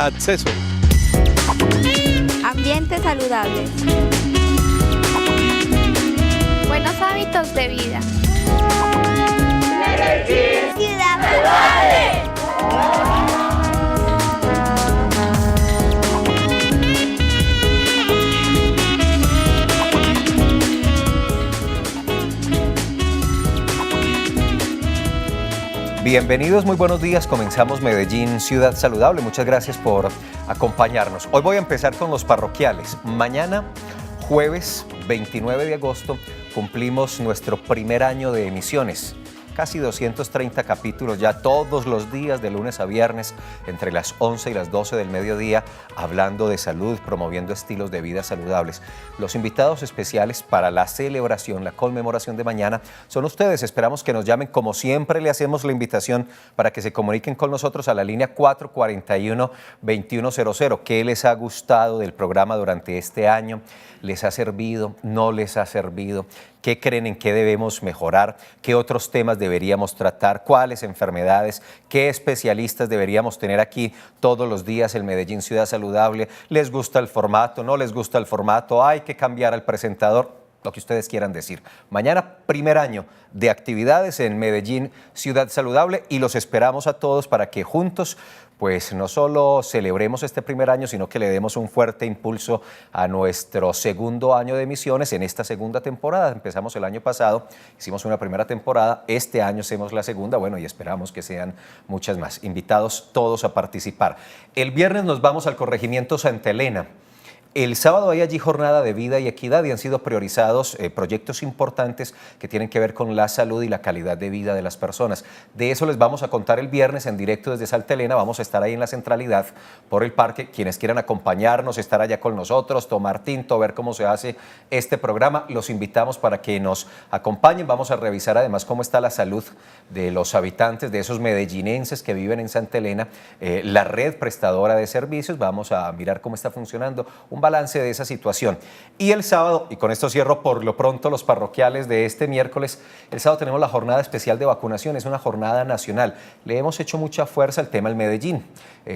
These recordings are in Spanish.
acceso. Ambiente saludable. Buenos hábitos de vida. Medellín, ciudad saludable. Bienvenidos, muy buenos días. Comenzamos Medellín, Ciudad Saludable. Muchas gracias por acompañarnos. Hoy voy a empezar con los parroquiales. Mañana, jueves 29 de agosto, cumplimos nuestro primer año de emisiones. Casi 230 capítulos ya todos los días, de lunes a viernes, entre las 11 y las 12 del mediodía, hablando de salud, promoviendo estilos de vida saludables. Los invitados especiales para la celebración, la conmemoración de mañana, son ustedes. Esperamos que nos llamen. Como siempre, le hacemos la invitación para que se comuniquen con nosotros a la línea 441-2100. ¿Qué les ha gustado del programa durante este año? ¿Les ha servido? ¿No les ha servido? ¿Qué creen en qué debemos mejorar? ¿Qué otros temas deberíamos tratar? ¿Cuáles enfermedades? ¿Qué especialistas deberíamos tener aquí todos los días en Medellín Ciudad Saludable? ¿Les gusta el formato? ¿No les gusta el formato? ¿Hay que cambiar al presentador? Lo que ustedes quieran decir. Mañana, primer año de actividades en Medellín Ciudad Saludable, y los esperamos a todos para que juntos pues no solo celebremos este primer año, sino que le demos un fuerte impulso a nuestro segundo año de emisiones en esta segunda temporada. Empezamos el año pasado, hicimos una primera temporada, este año hacemos la segunda, bueno, y esperamos que sean muchas más. Invitados todos a participar. El viernes nos vamos al corregimiento Santa Elena. El sábado hay allí jornada de vida y equidad, y han sido priorizados proyectos importantes que tienen que ver con la salud y la calidad de vida de las personas. De eso les vamos a contar el viernes en directo desde Santa Elena. Vamos a estar ahí en la centralidad por el parque. Quienes quieran acompañarnos, estar allá con nosotros, tomar tinto, ver cómo se hace este programa, los invitamos para que nos acompañen. Vamos a revisar además cómo está la salud de los habitantes, de esos medellinenses que viven en Santa Elena, la red prestadora de servicios. Vamos a mirar cómo está funcionando, un balance de esa situación. Y el sábado, y con esto cierro por lo pronto los parroquiales de este miércoles, el sábado tenemos la jornada especial de vacunación. Es una jornada nacional. Le hemos hecho mucha fuerza al tema del Medellín.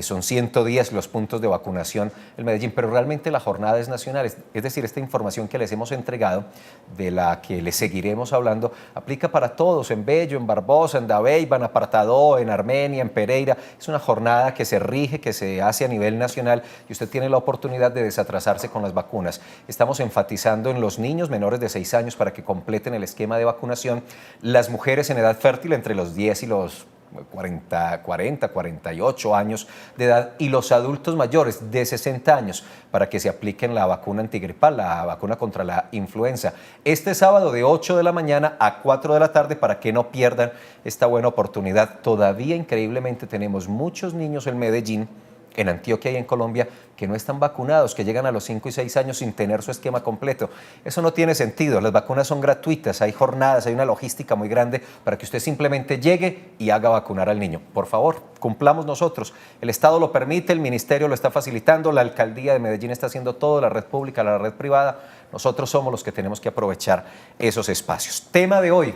Son 110 los puntos de vacunación en Medellín, pero realmente la jornada es nacional. Es decir, esta información que les hemos entregado, de la que les seguiremos hablando, aplica para todos, en Bello, en Barbosa, en Dabeiba, en Apartadó, en Armenia, en Pereira. Es una jornada que se rige, que se hace a nivel nacional, y usted tiene la oportunidad de desatrasarse con las vacunas. Estamos enfatizando en los niños menores de 6 años para que completen el esquema de vacunación, las mujeres en edad fértil entre los 10 y los 48 años de edad, y los adultos mayores de 60 años para que se apliquen la vacuna antigripal, la vacuna contra la influenza. Este sábado de 8 de la mañana a 4 de la tarde, para que no pierdan esta buena oportunidad. Todavía increíblemente tenemos muchos niños en Medellín, en Antioquia y en Colombia, que no están vacunados, que llegan a los 5 y 6 años sin tener su esquema completo. Eso no tiene sentido. Las vacunas son gratuitas, hay jornadas, hay una logística muy grande para que usted simplemente llegue y haga vacunar al niño. Por favor, cumplamos nosotros. El Estado lo permite, el Ministerio lo está facilitando, la Alcaldía de Medellín está haciendo todo, la red pública, la red privada. Nosotros somos los que tenemos que aprovechar esos espacios. Tema de hoy,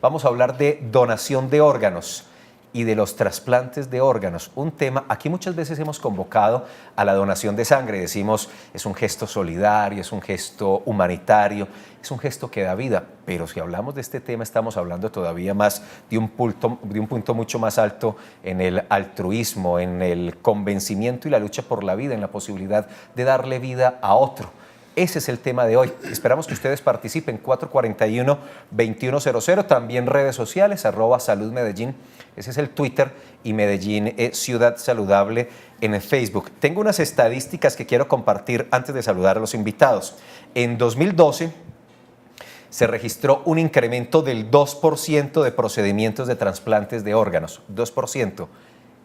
vamos a hablar de donación de órganos y de los trasplantes de órganos. Un tema, aquí muchas veces hemos convocado a la donación de sangre. Decimos, es un gesto solidario, es un gesto humanitario, es un gesto que da vida. Pero si hablamos de este tema, estamos hablando todavía más de un punto mucho más alto en el altruismo, en el convencimiento y la lucha por la vida, en la posibilidad de darle vida a otro. Ese es el tema de hoy. Esperamos que ustedes participen. 441-2100, también redes sociales, @saludmedellín, ese es el Twitter, y Medellín Ciudad Saludable en el Facebook. Tengo unas estadísticas que quiero compartir antes de saludar a los invitados. En 2012 se registró un incremento del 2% de procedimientos de trasplantes de órganos. 2%.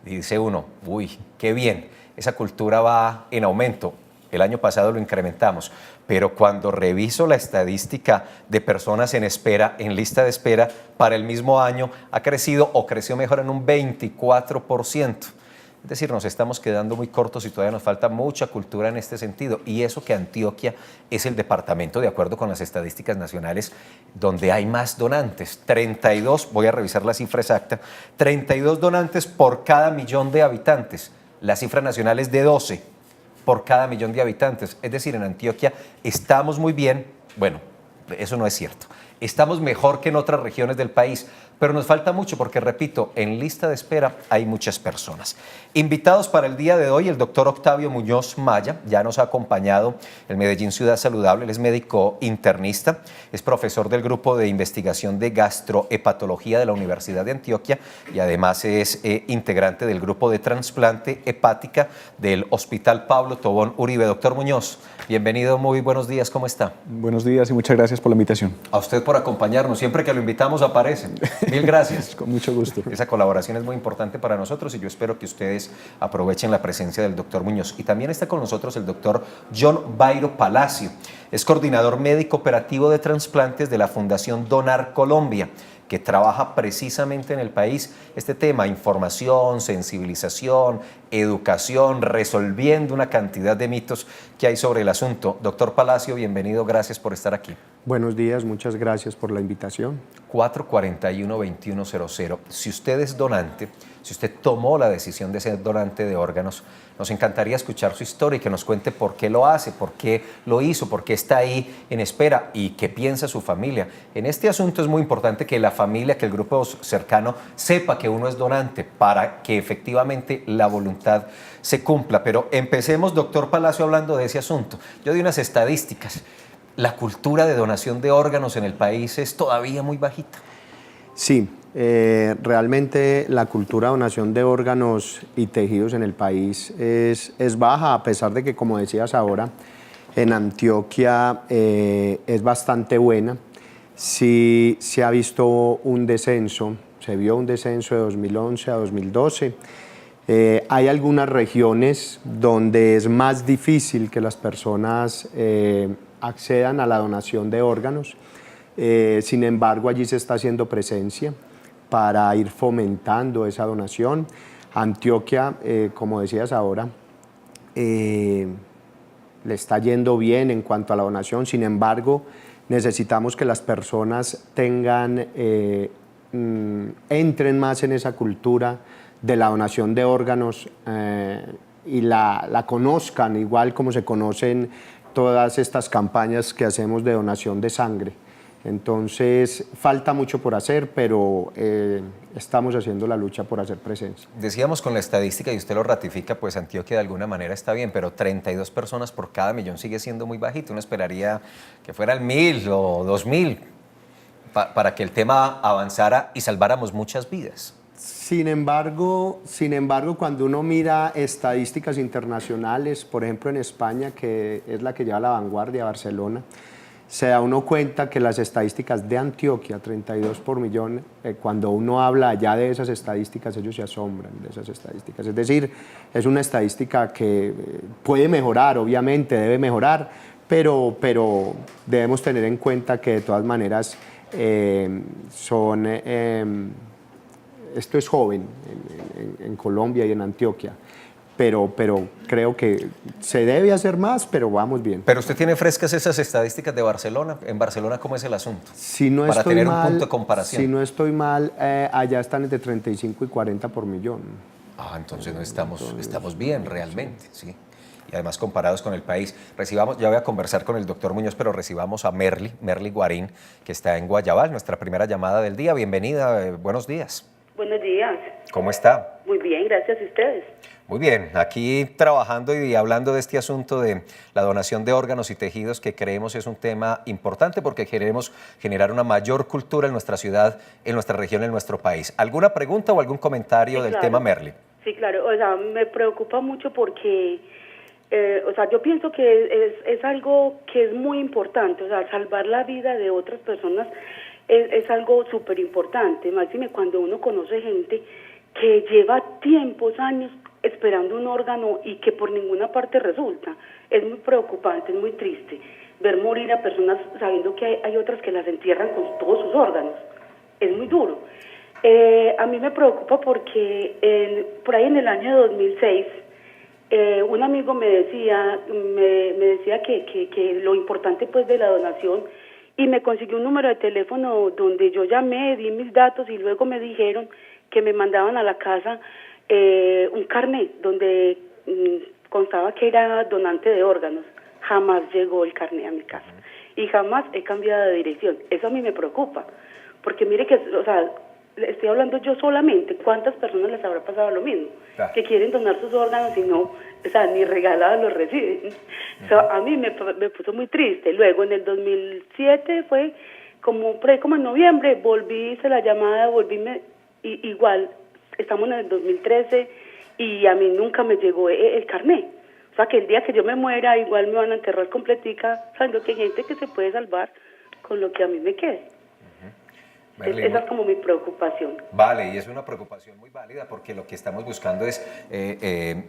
Y dice uno, uy, qué bien, esa cultura va en aumento. El año pasado lo incrementamos, pero cuando reviso la estadística de personas en espera, en lista de espera, para el mismo año ha crecido, o creció mejor, en un 24%. Es decir, nos estamos quedando muy cortos y todavía nos falta mucha cultura en este sentido. Y eso que Antioquia es el departamento, de acuerdo con las estadísticas nacionales, donde hay más donantes. 32, voy a revisar la cifra exacta, 32 donantes por cada 1.000.000 de habitantes. La cifra nacional es de 12 por cada millón de habitantes. Es decir, en Antioquia estamos muy bien. Bueno, eso no es cierto. Estamos mejor que en otras regiones del país, pero nos falta mucho porque, repito, en lista de espera hay muchas personas. Invitados para el día de hoy, el doctor Octavio Muñoz Maya, ya nos ha acompañado en Medellín Ciudad Saludable, él es médico internista, es profesor del Grupo de Investigación de Gastrohepatología de la Universidad de Antioquia y además es integrante del Grupo de Trasplante Hepática del Hospital Pablo Tobón Uribe. Doctor Muñoz, bienvenido, muy buenos días, ¿cómo está? Buenos días y muchas gracias por la invitación. A usted por acompañarnos, siempre que lo invitamos aparece. Mil gracias. Con mucho gusto. Esa colaboración es muy importante para nosotros y yo espero que ustedes aprovechen la presencia del doctor Muñoz. Y también está con nosotros el doctor John Bairo Palacio, es coordinador médico operativo de trasplantes de la Fundación Donar Colombia, que trabaja precisamente en el país este tema, información, sensibilización, educación, resolviendo una cantidad de mitos que hay sobre el asunto. Doctor Palacio, bienvenido, gracias por estar aquí. Buenos días, muchas gracias por la invitación. 441-2100. Si usted es donante, si usted tomó la decisión de ser donante de órganos, nos encantaría escuchar su historia y que nos cuente por qué lo hace, por qué lo hizo, por qué está ahí en espera y qué piensa su familia. En este asunto es muy importante que la familia, que el grupo cercano sepa que uno es donante para que efectivamente la voluntad se cumpla. Pero empecemos, doctor Palacio, hablando de ese asunto. Yo di unas estadísticas. La cultura de donación de órganos en el país es todavía muy bajita. Sí, realmente la cultura de donación de órganos y tejidos en el país es baja, a pesar de que, como decías ahora, en Antioquia es bastante buena. Sí se ha visto un descenso, se vio un descenso de 2011 a 2012. Hay algunas regiones donde es más difícil que las personas accedan a la donación de órganos. Sin embargo, allí se está haciendo presencia para ir fomentando esa donación. Antioquia, como decías ahora, le está yendo bien en cuanto a la donación. Sin embargo, necesitamos que las personas entren más en esa cultura de la donación de órganos y la conozcan, igual como se conocen todas estas campañas que hacemos de donación de sangre. Entonces, falta mucho por hacer, pero estamos haciendo la lucha por hacer presencia. Decíamos con la estadística, y usted lo ratifica, pues Antioquia de alguna manera está bien, pero 32 personas por cada millón sigue siendo muy bajito. Uno esperaría que fueran 1000 o 2000 para que el tema avanzara y salváramos muchas vidas. Sin embargo, cuando uno mira estadísticas internacionales, por ejemplo en España, que es la que lleva la vanguardia, Barcelona, se da uno cuenta que las estadísticas de Antioquia, 32 por millón, cuando uno habla ya de esas estadísticas, ellos se asombran de esas estadísticas. Es decir, es una estadística que puede mejorar, obviamente debe mejorar, pero debemos tener en cuenta que de todas maneras esto es joven en Colombia y en Antioquia, pero creo que se debe hacer más, pero vamos bien. Pero usted tiene frescas esas estadísticas de Barcelona. ¿En Barcelona cómo es el asunto? Si no para estoy tener mal, un punto de comparación. Si no estoy mal, allá están entre 35 y 40 por millón. Ah, entonces no estamos bien realmente, sí. Y además comparados con el país. Ya voy a conversar con el doctor Muñoz, pero recibamos a Merly Guarín, que está en Guayabal, nuestra primera llamada del día. Bienvenida, buenos días. Buenos días. ¿Cómo está? Muy bien, gracias a ustedes. Muy bien, aquí trabajando y hablando de este asunto de la donación de órganos y tejidos que creemos es un tema importante porque queremos generar una mayor cultura en nuestra ciudad, en nuestra región, en nuestro país. ¿Alguna pregunta o algún comentario del tema, Merly? Sí, claro, o sea, me preocupa mucho porque, yo pienso que es algo que es muy importante, o sea, salvar la vida de otras personas es algo súper importante, máxime cuando uno conoce gente que lleva tiempos, años esperando un órgano y que por ninguna parte resulta. Es muy preocupante, es muy triste ver morir a personas sabiendo que hay otras que las entierran con todos sus órganos. Es muy duro. A mí me preocupa porque por ahí en el año 2006 un amigo me decía que lo importante pues de la donación, y me consiguió un número de teléfono donde yo llamé, di mis datos y luego me dijeron que me mandaban a la casa un carnet donde constaba que era donante de órganos. Jamás llegó el carnet a mi casa y jamás he cambiado de dirección. Eso a mí me preocupa, porque mire que, o sea, estoy hablando yo solamente, ¿cuántas personas les habrá pasado lo mismo? Claro. Que quieren donar sus órganos y no, o sea, ni regalados los reciben. O sea, a mí me puso muy triste. Luego en el 2007 fue como en noviembre, hice la llamada, igual, estamos en el 2013 y a mí nunca me llegó el carnet. O sea, que el día que yo me muera, igual me van a enterrar completica, sabiendo que hay gente que se puede salvar con lo que a mí me quede. Esa es como mi preocupación. Vale, y es una preocupación muy válida porque lo que estamos buscando es,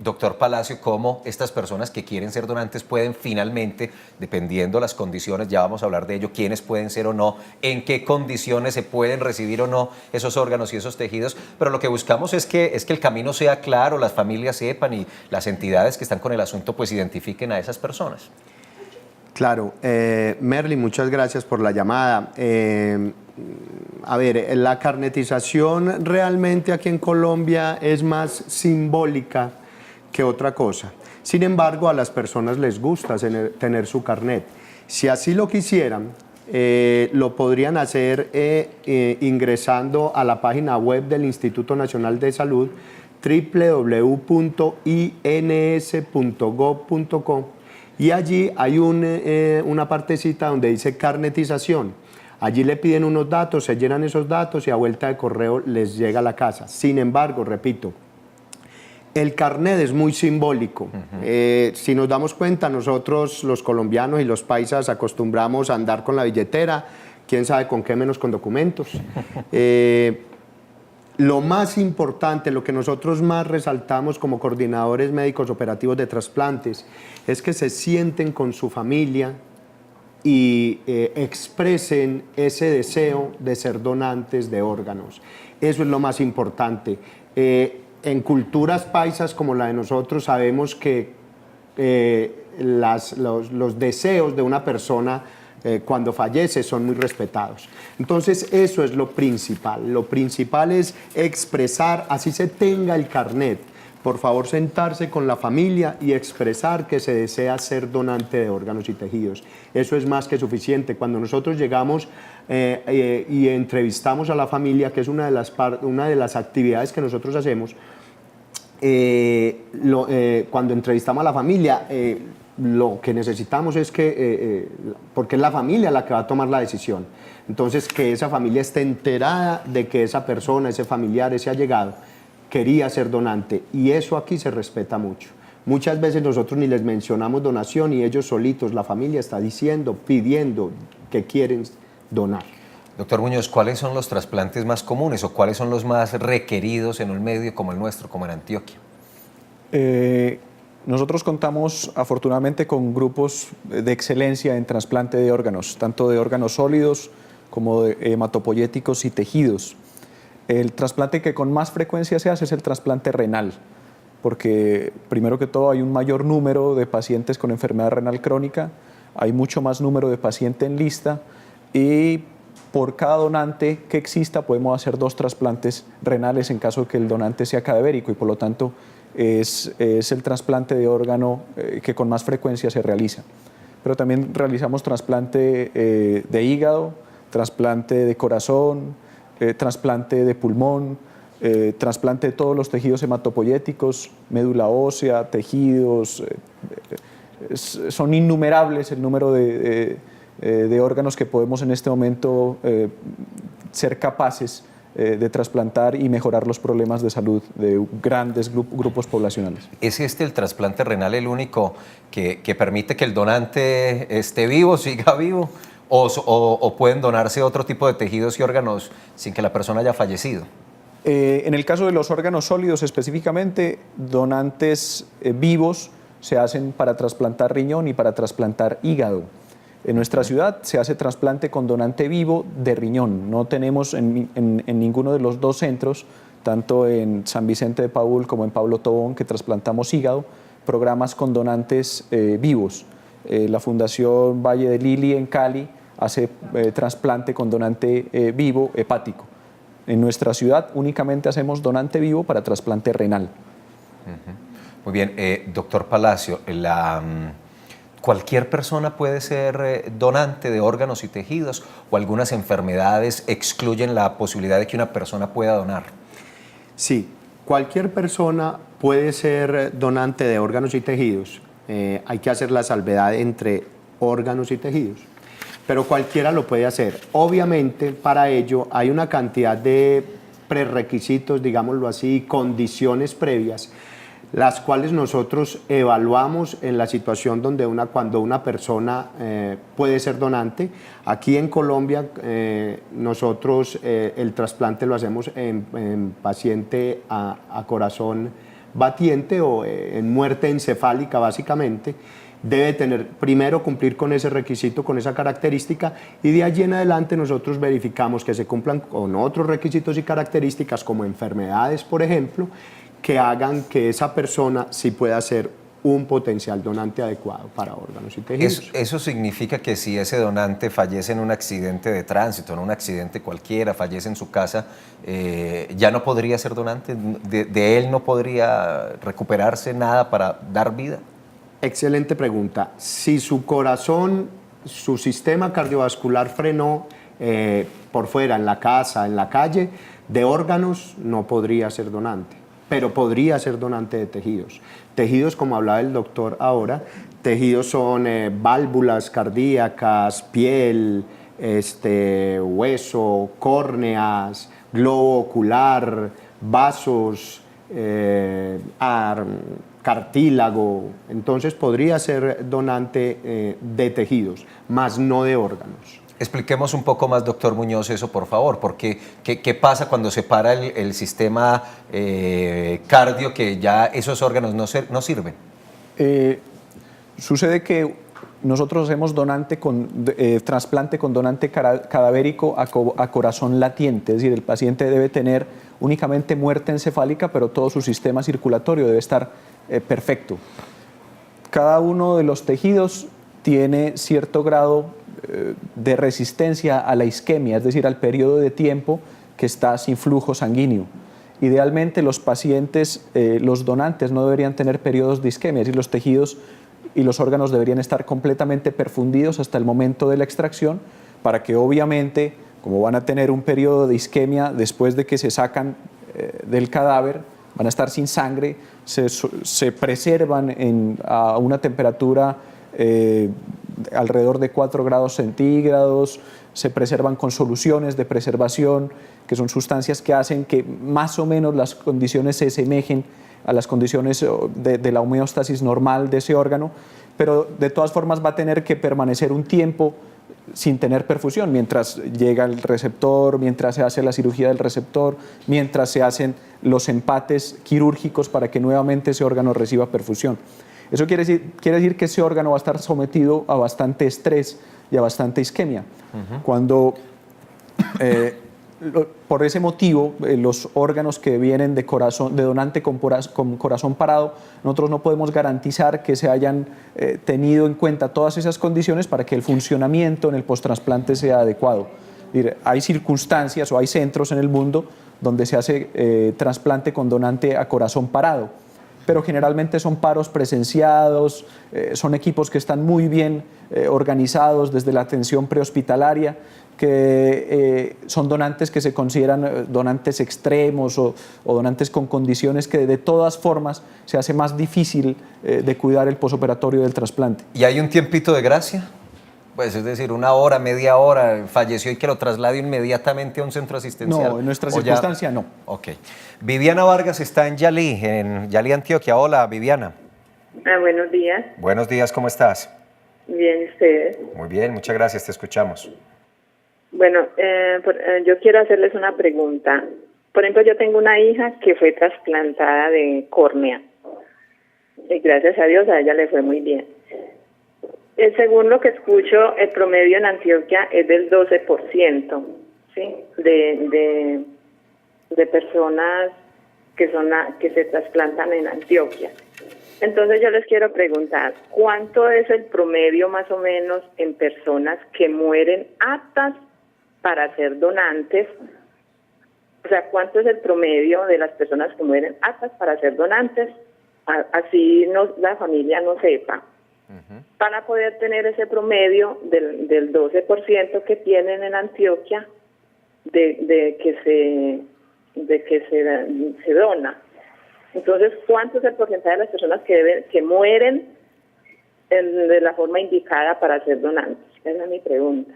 doctor Palacio, cómo estas personas que quieren ser donantes pueden finalmente, dependiendo las condiciones, ya vamos a hablar de ello, quiénes pueden ser o no, en qué condiciones se pueden recibir o no esos órganos y esos tejidos, pero lo que buscamos es que el camino sea claro, las familias sepan y las entidades que están con el asunto pues identifiquen a esas personas. Claro, Merly, muchas gracias por la llamada. A ver, la carnetización realmente aquí en Colombia es más simbólica que otra cosa. Sin embargo, a las personas les gusta tener su carnet. Si así lo quisieran, lo podrían hacer ingresando a la página web del Instituto Nacional de Salud, www.ins.gov.co, y allí hay una partecita donde dice carnetización. Allí le piden unos datos, se llenan esos datos y a vuelta de correo les llega a la casa. Sin embargo, repito, el carnet es muy simbólico. Si nos damos cuenta, nosotros los colombianos y los paisas acostumbramos a andar con la billetera, quién sabe con qué, menos con documentos. Lo más importante, lo que nosotros más resaltamos como coordinadores médicos operativos de trasplantes, es que se sienten con su familia y expresen ese deseo de ser donantes de órganos. Eso es lo más importante. En culturas paisas como la de nosotros sabemos que los deseos de una persona cuando fallece son muy respetados. Entonces eso es lo principal. Lo principal es expresar, así se tenga el carnet, por favor sentarse con la familia y expresar que se desea ser donante de órganos y tejidos. Eso es más que suficiente. Cuando nosotros llegamos y entrevistamos a la familia, que es una de las actividades que nosotros hacemos, cuando entrevistamos a la familia, lo que necesitamos es que, porque es la familia la que va a tomar la decisión, entonces que esa familia esté enterada de que esa persona, ese familiar, ese allegado, quería ser donante, y eso aquí se respeta mucho. Muchas veces nosotros ni les mencionamos donación y ellos solitos, la familia está diciendo, pidiendo que quieren donar. Doctor Muñoz, ¿cuáles son los trasplantes más comunes o cuáles son los más requeridos en un medio como el nuestro, como en Antioquia? Nosotros contamos afortunadamente con grupos de excelencia en trasplante de órganos, tanto de órganos sólidos como de hematopoyéticos y tejidos. El trasplante que con más frecuencia se hace es el trasplante renal, porque primero que todo hay un mayor número de pacientes con enfermedad renal crónica, hay mucho más número de pacientes en lista y por cada donante que exista podemos hacer 2 trasplantes renales en caso de que el donante sea cadavérico y por lo tanto es el trasplante de órgano que con más frecuencia se realiza. Pero también realizamos trasplante de hígado, trasplante de corazón, trasplante de pulmón, trasplante de todos los tejidos hematopoyéticos, médula ósea, tejidos, son innumerables el número de órganos que podemos en este momento ser capaces de trasplantar y mejorar los problemas de salud de grandes grupos poblacionales. ¿Es el trasplante renal el único que permite que el donante esté vivo, siga vivo? ¿O pueden donarse otro tipo de tejidos y órganos sin que la persona haya fallecido? En el caso de los órganos sólidos específicamente, donantes vivos se hacen para trasplantar riñón y para trasplantar hígado. En nuestra ciudad se hace trasplante con donante vivo de riñón. No tenemos en ninguno de los 2 centros, tanto en San Vicente de Paúl como en Pablo Tobón, que trasplantamos hígado, programas con donantes vivos. La Fundación Valle de Lili en Cali hace trasplante con donante vivo hepático. En nuestra ciudad únicamente hacemos donante vivo para trasplante renal. Muy bien, doctor Palacio, ¿cualquier persona puede ser donante de órganos y tejidos o algunas enfermedades excluyen la posibilidad de que una persona pueda donar? Sí, cualquier persona puede ser donante de órganos y tejidos. Hay que hacer la salvedad entre órganos y tejidos, pero cualquiera lo puede hacer. Obviamente, para ello hay una cantidad de prerequisitos, digámoslo así, condiciones previas, las cuales nosotros evaluamos en la situación donde cuando una persona puede ser donante. Aquí en Colombia nosotros el trasplante lo hacemos en paciente a corazón batiente o en muerte encefálica básicamente. Debe tener, primero cumplir con ese requisito, con esa característica, y de allí en adelante nosotros verificamos que se cumplan con otros requisitos y características como enfermedades, por ejemplo, que hagan que esa persona sí pueda ser un potencial donante adecuado para órganos y tejidos. Eso significa que si ese donante fallece en un accidente de tránsito, en un accidente cualquiera, fallece en su casa, ¿ya no podría ser donante? ¿De él no podría recuperarse nada para dar vida? Excelente pregunta. Si su corazón, su sistema cardiovascular frenó por fuera, en la casa, en la calle, de órganos no podría ser donante, pero podría ser donante de tejidos. Tejidos, como hablaba el doctor ahora, tejidos son válvulas cardíacas, piel, hueso, córneas, globo ocular, vasos, cartílago. Entonces podría ser donante de tejidos, más no de órganos. Expliquemos un poco más, doctor Muñoz, eso por favor, porque ¿qué pasa cuando se para el sistema cardio, que ya esos órganos no sirven? Sucede que nosotros hacemos trasplante con donante cadavérico a corazón latiente, es decir, el paciente debe tener únicamente muerte encefálica, pero todo su sistema circulatorio debe estar perfecto. Cada uno de los tejidos tiene cierto grado de resistencia a la isquemia, es decir, al periodo de tiempo que está sin flujo sanguíneo. Idealmente los pacientes, los donantes no deberían tener periodos de isquemia, es decir, los tejidos y los órganos deberían estar completamente perfundidos hasta el momento de la extracción, para que obviamente, como van a tener un periodo de isquemia después de que se sacan del cadáver, van a estar sin sangre, se preservan a una temperatura alrededor de 4 grados centígrados, se preservan con soluciones de preservación, que son sustancias que hacen que más o menos las condiciones se asemejen a las condiciones de la homeostasis normal de ese órgano, pero de todas formas va a tener que permanecer un tiempo sin tener perfusión, mientras llega el receptor, mientras se hace la cirugía del receptor, mientras se hacen los empates quirúrgicos para que nuevamente ese órgano reciba perfusión. Eso quiere decir que ese órgano va a estar sometido a bastante estrés y a bastante isquemia. Cuando, por ese motivo, los órganos que vienen de donante con corazón parado, nosotros no podemos garantizar que se hayan tenido en cuenta todas esas condiciones para que el funcionamiento en el post-trasplante sea adecuado. Hay circunstancias o hay centros en el mundo donde se hace trasplante con donante a corazón parado, pero generalmente son paros presenciados, son equipos que están muy bien organizados desde la atención prehospitalaria, que son donantes que se consideran donantes extremos o donantes con condiciones que de todas formas se hace más difícil de cuidar el posoperatorio del trasplante. ¿Y hay un tiempito de gracia? Pues es decir, 1 hora, media hora, falleció y que lo traslade inmediatamente a un centro asistencial. No, en nuestra circunstancia no. Ok. Viviana Vargas está en Yalí, Antioquia. Hola, Viviana. Buenos días. Buenos días, ¿cómo estás? Bien, ¿ustedes? Muy bien, muchas gracias, te escuchamos. Bueno, yo quiero hacerles una pregunta. Por ejemplo, yo tengo una hija que fue trasplantada de córnea. Y gracias a Dios a ella le fue muy bien. Según lo que escucho, el promedio en Antioquia es del 12%, ¿sí? de personas que se trasplantan en Antioquia. Entonces yo les quiero preguntar, ¿cuánto es el promedio más o menos en personas que mueren aptas para ser donantes O sea, ¿cuánto es el promedio de las personas que mueren aptas para ser donantes? Así la familia no sepa. Para poder tener ese promedio del 12% que tienen en Antioquia de que se dona. Entonces, ¿cuánto es el porcentaje de las personas que mueren de la forma indicada para ser donantes? Esa es mi pregunta.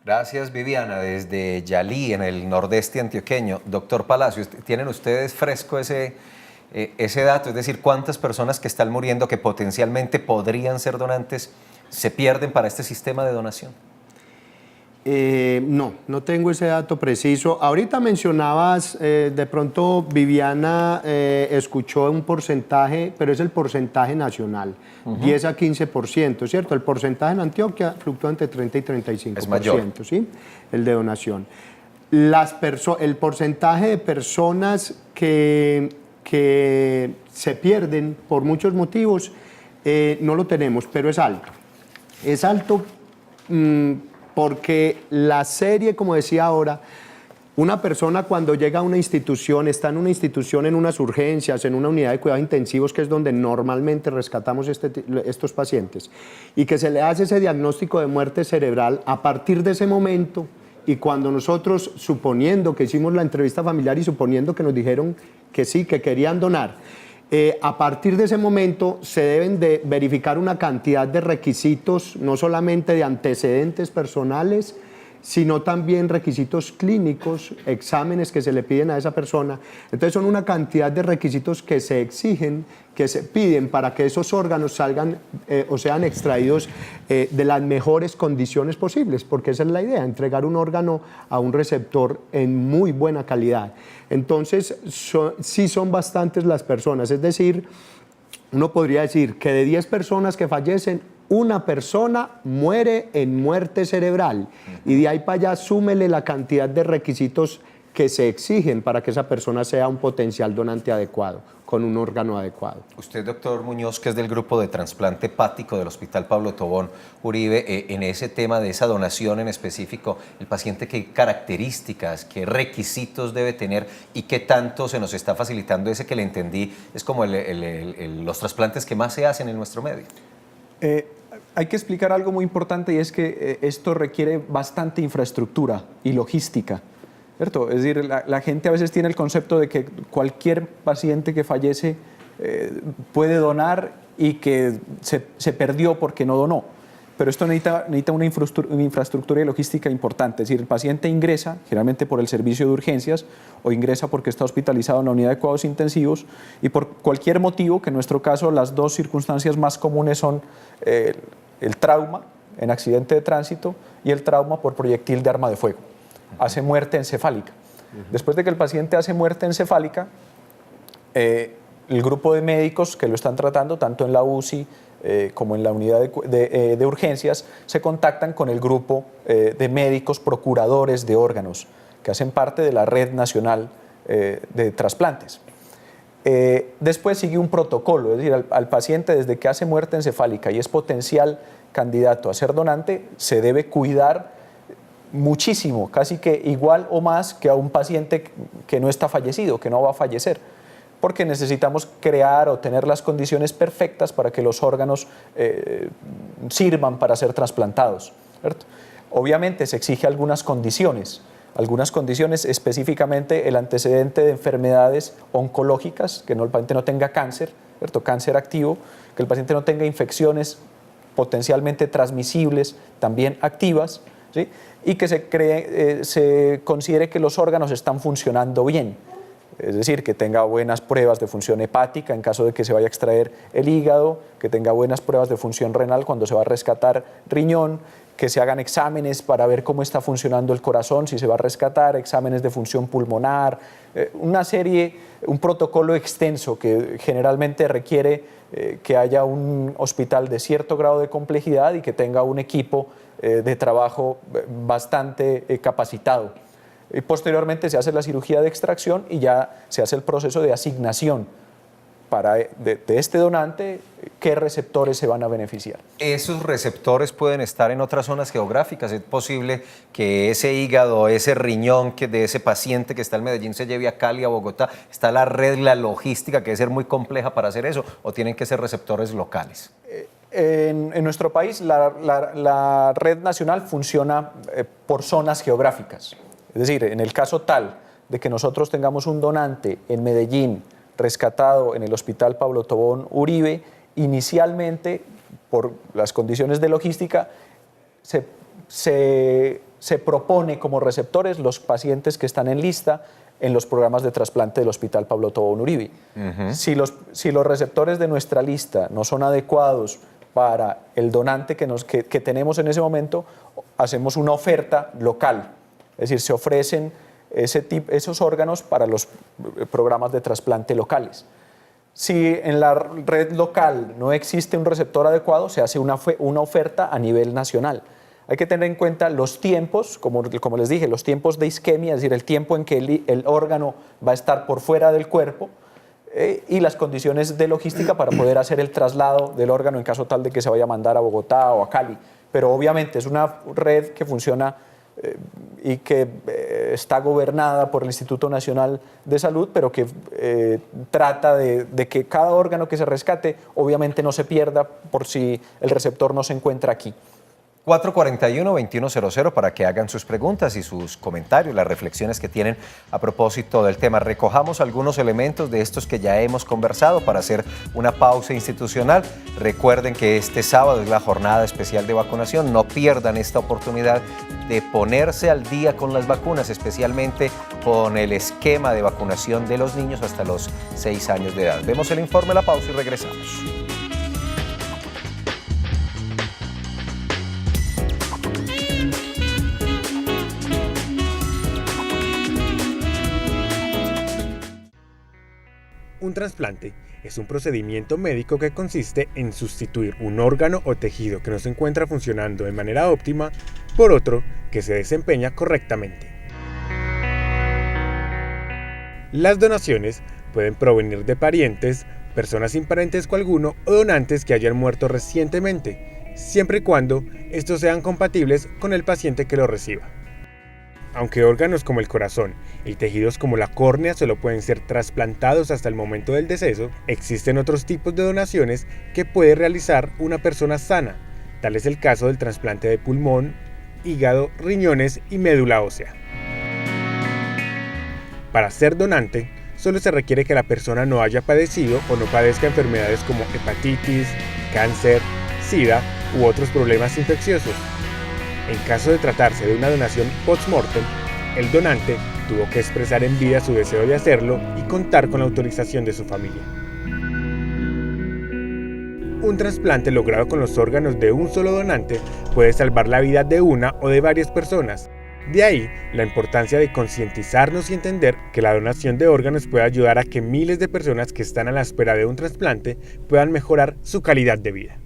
Gracias, Viviana. Desde Yalí, en el nordeste antioqueño. Doctor Palacios, ¿tienen ustedes fresco ese dato? Es decir, ¿cuántas personas que están muriendo, que potencialmente podrían ser donantes, se pierden para este sistema de donación? No tengo ese dato preciso. Ahorita mencionabas, de pronto Viviana escuchó un porcentaje, pero es el porcentaje nacional, 10 a 15%, ¿cierto? El porcentaje en Antioquia fluctúa entre 30 y 35%, es mayor. ¿sí? El de donación. El porcentaje de personas que se pierden por muchos motivos no lo tenemos, pero es alto. Es alto porque la serie, como decía ahora, una persona cuando llega a una institución, está en una institución, en unas urgencias, en una unidad de cuidados intensivos, que es donde normalmente rescatamos estos pacientes, y que se le hace ese diagnóstico de muerte cerebral, a partir de ese momento, y cuando nosotros, suponiendo que hicimos la entrevista familiar y suponiendo que nos dijeron que sí, que querían donar, a partir de ese momento se deben de verificar una cantidad de requisitos, no solamente de antecedentes personales, sino también requisitos clínicos, exámenes que se le piden a esa persona. Entonces son una cantidad de requisitos que se exigen, que se piden para que esos órganos salgan o sean extraídos de las mejores condiciones posibles, porque esa es la idea, entregar un órgano a un receptor en muy buena calidad. Entonces sí son bastantes las personas, es decir, uno podría decir que de 10 personas que fallecen, una persona muere en muerte cerebral, y de ahí para allá súmele la cantidad de requisitos que se exigen para que esa persona sea un potencial donante adecuado, con un órgano adecuado. Usted, doctor Muñoz, que es del grupo de trasplante hepático del Hospital Pablo Tobón Uribe, en ese tema de esa donación en específico, el paciente, ¿qué características, qué requisitos debe tener y qué tanto se nos está facilitando? Ese que le entendí es como los trasplantes que más se hacen en nuestro medio. Hay que explicar algo muy importante, y es que esto requiere bastante infraestructura y logística, ¿cierto? Es decir, la gente a veces tiene el concepto de que cualquier paciente que fallece puede donar y que se perdió porque no donó. Pero esto necesita una infraestructura y logística importante. Es decir, el paciente ingresa generalmente por el servicio de urgencias o ingresa porque está hospitalizado en la unidad de cuidados intensivos, y por cualquier motivo, que en nuestro caso las dos circunstancias más comunes son el trauma en accidente de tránsito y el trauma por proyectil de arma de fuego. Hace muerte encefálica. Después de que el paciente hace muerte encefálica, el grupo de médicos que lo están tratando, tanto en la UCI como en la unidad de urgencias, se contactan con el grupo de médicos procuradores de órganos, que hacen parte de la Red Nacional de Trasplantes. Después sigue un protocolo, es decir, al paciente, desde que hace muerte encefálica y es potencial candidato a ser donante, se debe cuidar muchísimo, casi que igual o más que a un paciente que no está fallecido, que no va a fallecer, porque necesitamos crear o tener las condiciones perfectas para que los órganos sirvan para ser trasplantados, ¿cierto? Obviamente se exige algunas condiciones, específicamente el antecedente de enfermedades oncológicas, que el paciente no tenga cáncer, ¿cierto? Cáncer activo, que el paciente no tenga infecciones potencialmente transmisibles, también activas, ¿sí? Y que se considere que los órganos están funcionando bien, es decir, que tenga buenas pruebas de función hepática en caso de que se vaya a extraer el hígado, que tenga buenas pruebas de función renal cuando se va a rescatar riñón, que se hagan exámenes para ver cómo está funcionando el corazón, si se va a rescatar, exámenes de función pulmonar, un protocolo extenso que generalmente requiere que haya un hospital de cierto grado de complejidad y que tenga un equipo de trabajo bastante capacitado. Y posteriormente se hace la cirugía de extracción y ya se hace el proceso de asignación de este donante, qué receptores se van a beneficiar. ¿Esos receptores pueden estar en otras zonas geográficas? ¿Es posible que ese hígado, ese riñón de ese paciente que está en Medellín se lleve a Cali, a Bogotá? ¿Está la red, la logística, que debe ser muy compleja para hacer eso? ¿O tienen que ser receptores locales? En nuestro país la red nacional funciona por zonas geográficas. Es decir, en el caso tal de que nosotros tengamos un donante en Medellín rescatado en el Hospital Pablo Tobón Uribe, inicialmente, por las condiciones de logística, se propone como receptores los pacientes que están en lista en los programas de trasplante del Hospital Pablo Tobón Uribe. Si los receptores de nuestra lista no son adecuados para el donante que tenemos en ese momento, hacemos una oferta local, es decir, se ofrecen esos órganos para los programas de trasplante locales. Si en la red local no existe un receptor adecuado, se hace una oferta a nivel nacional. Hay que tener en cuenta los tiempos, como les dije, los tiempos de isquemia, es decir, el tiempo en que el órgano va a estar por fuera del cuerpo, y las condiciones de logística para poder hacer el traslado del órgano en caso tal de que se vaya a mandar a Bogotá o a Cali. Pero obviamente es una red que funciona y que está gobernada por el Instituto Nacional de Salud, pero que trata de que cada órgano que se rescate obviamente no se pierda por si el receptor no se encuentra aquí. 441-2100 para que hagan sus preguntas y sus comentarios, las reflexiones que tienen a propósito del tema. Recojamos algunos elementos de estos que ya hemos conversado para hacer una pausa institucional. Recuerden que este sábado es la jornada especial de vacunación. No pierdan esta oportunidad de ponerse al día con las vacunas, especialmente con el esquema de vacunación de los niños hasta los 6 años de edad. Vemos el informe, la pausa y regresamos. Un trasplante es un procedimiento médico que consiste en sustituir un órgano o tejido que no se encuentra funcionando de manera óptima por otro que se desempeña correctamente. Las donaciones pueden provenir de parientes, personas sin parentesco alguno o donantes que hayan muerto recientemente, siempre y cuando estos sean compatibles con el paciente que lo reciba. Aunque órganos como el corazón y tejidos como la córnea solo pueden ser trasplantados hasta el momento del deceso, existen otros tipos de donaciones que puede realizar una persona sana. Tal es el caso del trasplante de pulmón, hígado, riñones y médula ósea. Para ser donante, solo se requiere que la persona no haya padecido o no padezca enfermedades como hepatitis, cáncer, SIDA u otros problemas infecciosos. En caso de tratarse de una donación post-mortem, el donante tuvo que expresar en vida su deseo de hacerlo y contar con la autorización de su familia. Un trasplante logrado con los órganos de un solo donante puede salvar la vida de una o de varias personas. De ahí la importancia de concientizarnos y entender que la donación de órganos puede ayudar a que miles de personas que están a la espera de un trasplante puedan mejorar su calidad de vida.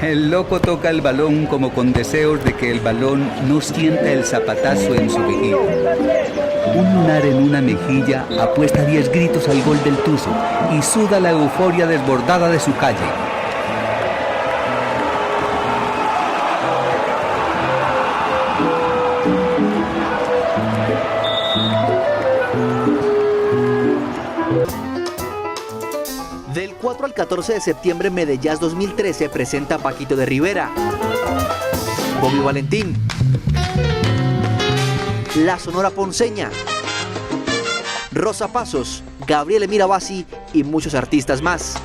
El loco toca el balón como con deseos de que el balón no sienta el zapatazo en su vejiga. Un lunar en una mejilla apuesta 10 gritos al gol del Tuzo y suda la euforia desbordada de su calle. Del 4 al 14 de septiembre, Medellín 2013 presenta a Paquito de Rivera, Bobby Valentín, La Sonora Ponceña, Rosa Pasos, Gabriel Mirabasi y muchos artistas más.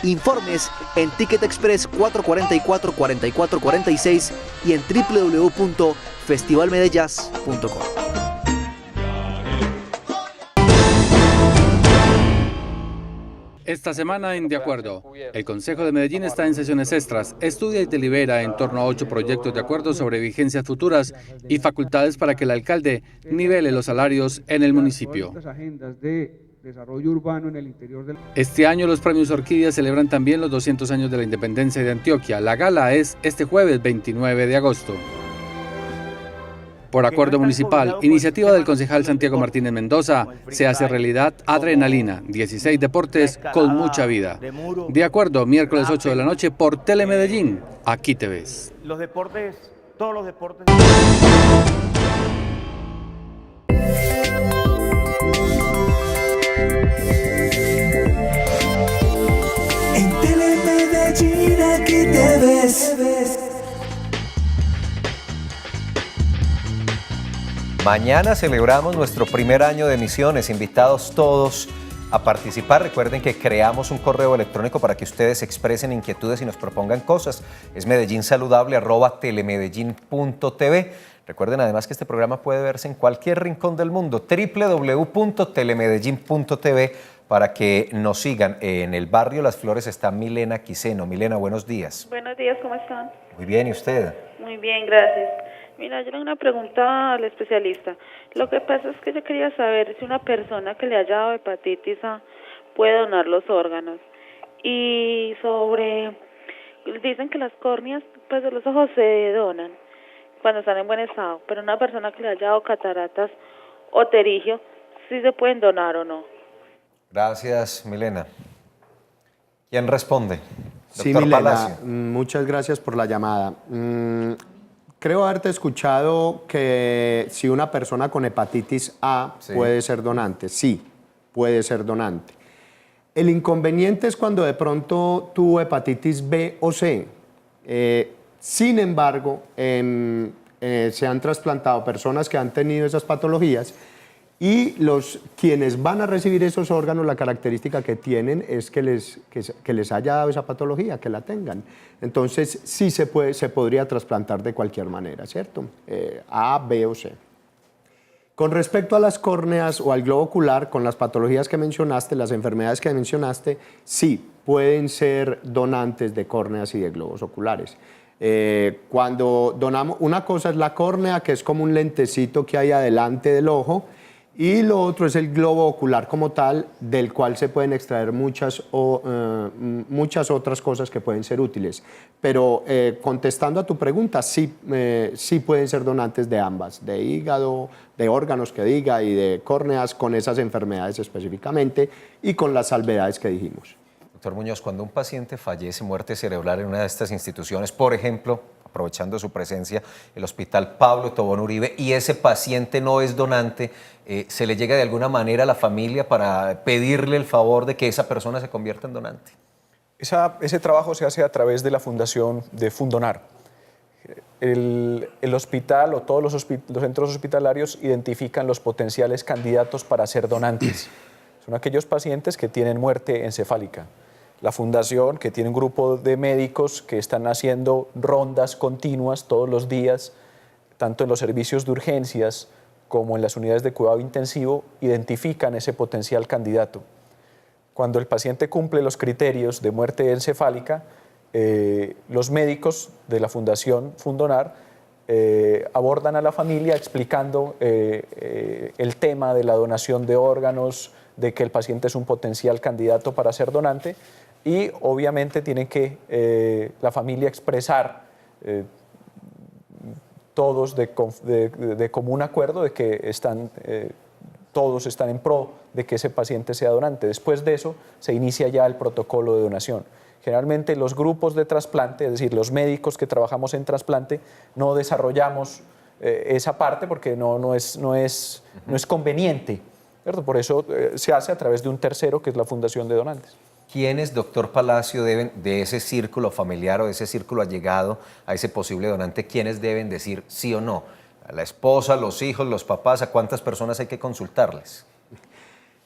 Informes en Ticket Express 444-4446 y en www.festivalmedellaz.com. Esta semana en De Acuerdo, el Consejo de Medellín está en sesiones extras, estudia y delibera en torno a 8 proyectos de acuerdo sobre vigencias futuras y facultades para que el alcalde nivele los salarios en el municipio. Este año los premios Orquídea celebran también los 200 años de la independencia de Antioquia. La gala es este jueves 29 de agosto. Por acuerdo municipal, iniciativa del concejal Santiago Martínez Mendoza, se hace realidad Adrenalina, 16 deportes con mucha vida. De Acuerdo, miércoles 8 de la noche por Telemedellín. Aquí te ves. Los deportes, todos los deportes. En Telemedellín, aquí te ves. Mañana celebramos nuestro primer año de emisiones, invitados todos a participar. Recuerden que creamos un correo electrónico para que ustedes expresen inquietudes y nos propongan cosas. Es medellínsaludable@telemedellín.tv. Recuerden además que este programa puede verse en cualquier rincón del mundo, www.telemedellín.tv, para que nos sigan. En el barrio Las Flores está Milena Quiseno. Milena, buenos días. Buenos días, ¿cómo están? Muy bien, ¿y usted? Muy bien, gracias. Mira, yo tengo una pregunta al especialista. Lo que pasa es que yo quería saber si una persona que le haya dado hepatitis A puede donar los órganos. Y dicen que las córneas pues, de los ojos se donan cuando están en buen estado, pero una persona que le haya dado cataratas o pterigio, ¿sí se pueden donar o no? Gracias, Milena. ¿Quién responde? Sí, Doctor Milena, Palacio. muchas gracias por la llamada. Creo haberte escuchado que si una persona con hepatitis A puede ser donante. Sí, puede ser donante. El inconveniente es cuando de pronto tuvo hepatitis B o C. Sin embargo, se han trasplantado personas que han tenido esas patologías y quienes van a recibir esos órganos, la característica que tienen es que les haya dado esa patología, que la tengan. Entonces, sí se podría trasplantar de cualquier manera, ¿cierto? A, B o C. Con respecto a las córneas o al globo ocular, con las patologías que mencionaste, las enfermedades que mencionaste, sí, pueden ser donantes de córneas y de globos oculares. Cuando donamos, una cosa es la córnea, que es como un lentecito que hay adelante del ojo, y lo otro es el globo ocular como tal, del cual se pueden extraer muchas otras cosas que pueden ser útiles. Pero contestando a tu pregunta, sí pueden ser donantes de ambas, de hígado, de órganos que diga y de córneas con esas enfermedades específicamente y con las salvedades que dijimos. Doctor Muñoz, cuando un paciente fallece, muerte cerebral en una de estas instituciones, por ejemplo, aprovechando su presencia, el Hospital Pablo Tobón Uribe, y ese paciente no es donante, ¿se le llega de alguna manera a la familia para pedirle el favor de que esa persona se convierta en donante? Ese trabajo se hace a través de la fundación de Fundonar. El hospital o todos los centros hospitalarios identifican los potenciales candidatos para ser donantes. Son aquellos pacientes que tienen muerte encefálica. La fundación, que tiene un grupo de médicos que están haciendo rondas continuas todos los días, tanto en los servicios de urgencias como en las unidades de cuidado intensivo, identifican ese potencial candidato. Cuando el paciente cumple los criterios de muerte encefálica, los médicos de la Fundación Fundonar abordan a la familia explicando el tema de la donación de órganos, de que el paciente es un potencial candidato para ser donante, y obviamente tiene que la familia expresar todos de común acuerdo de que todos están en pro de que ese paciente sea donante. Después de eso se inicia ya el protocolo de donación. Generalmente los grupos de trasplante, es decir, los médicos que trabajamos en trasplante, no desarrollamos esa parte porque no es conveniente, ¿cierto? Por eso se hace a través de un tercero, que es la Fundación de Donantes. ¿Quiénes, doctor Palacio, deben, de ese círculo familiar o de ese círculo allegado a ese posible donante, quiénes deben decir sí o no? ¿A la esposa, los hijos, los papás? ¿A cuántas personas hay que consultarles?